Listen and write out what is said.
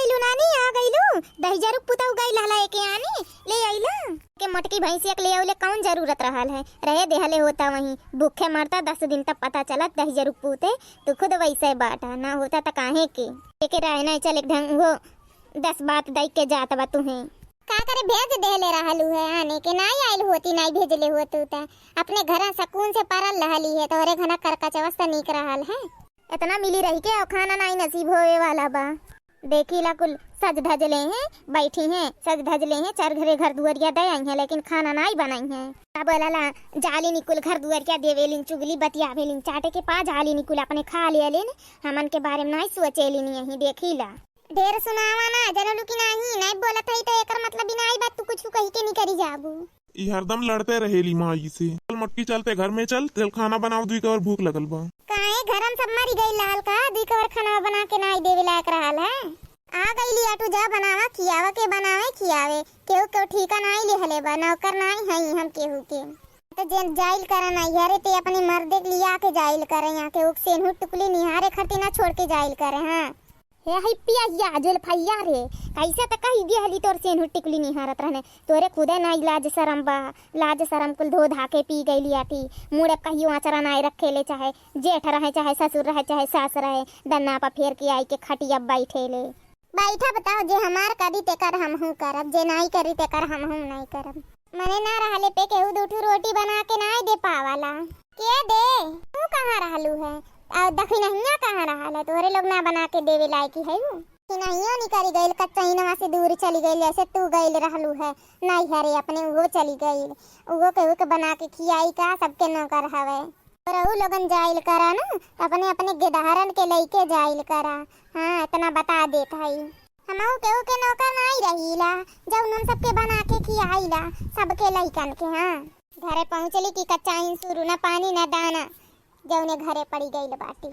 गइलू नानी, आ गइलू। दही जरूर पुताऊ गइल हला एके आनी ले आइला के मोटकी भैंसिया के ले आउले कौन जरूरत रहल है। रहे देहले होता वहीं भूखे मरता 10 दिन तक पता चलत दही जरूर पूते। तू खुद वैसे बाटा ना होता त काहे के रहना चल एक ढंग हो 10 बात दई के जात बा तुम्हें का करे भेज देले रहलू है आने के नहीं आइल होती नहीं भेजले होतू त अपने घर सकून से परल रहली है तोरे घना करका चवस्ता निक रहल है। इतना मिली रही के और खाना नहीं नसीब होए वाला बा। देखी ला कुल सज धज ले हैं बैठी हैं सज धज ले हैं 4 घरे घर दुआरिया दे आई हैं लेकिन खाना नहीं बनाई हैं। अब बोला जाली निकुल घर दुआरिया देवेलिन चुगली बतियावेलिन चाटे के पा जाली निकुल अपने खा लेलिन हमन के बारे में नहीं सोचेलिन। यही देखी ला ढेर सुनावा ना जनलू की नहीं बोलत है तो एकर मतलब ही नहीं बात तू कुछ कही के नहीं करी जाबू। ई हरदम लड़ते रहेली माई से। चल मटकी चलते घर में चल तेल खाना बनाओ दुई कवर भूख लगल बा। काहे घरम सब मरी गई लाल का दुई कवर खाना बना के नहीं देवे लायक रहल है। आ गईली आटू जा बनावा खियावा के बनावे खियावे केहू के ठीका नहीं ले हले बा नौकर नहीं है हम केहू के तो जेन जाइल करा नहीं हरे ते अपने मर्दे के लिया के जाइल करे यहां के उक सेनहु टुकली निहारे खरती ना छोड़ के जाइल करे। हां हे हिप्पिया या जुल फैया रे कैसे त कही दिहली तोर सेन टिकली निहारत रहने तोरे खुदे ना लाज शरम बा। लाज शरम कुल धो धा के पी गईली आटी मुड़े कहियो आचरा नहीं रखे ले चाहे जेठ रहे चाहे ससुर रहे चाहे सास रहे दन्ना पर फेर के आई के खटिया बैठे ले बैठा बताओ जे हमार करी ते कर हम हूं करब जे नहीं करी ते कर हम हूं नहीं करब। मने ना रहले पे केहू दूठू रोटी बना के नहीं दे पावाला के दे तू कहां रहलू है और दखी नहिया कहां रहल है तोरे लोग ना बना के देवे लायक है कि नहियो नहीं करी गइल कच्चा हिनवा से दूर चली गइल जैसे तू गइल रहलू है नहीं हरे अपने वो चली गइल वो के बना के खियाई का सबके नौकर हवे रहू लोगन जाइल करा ना अपने अपने गेदहरन के लइके जाइल करा। हां इतना बता देत हई हमहू केहू के नौकर नहीं रहीला जब हम सबके बना के खियाईला सबके लइकन के। हां घरे पहुंचली कि कच्चा हिन शुरू ना पानी ना दाना जौने घरे पड़ी गइल बाटी।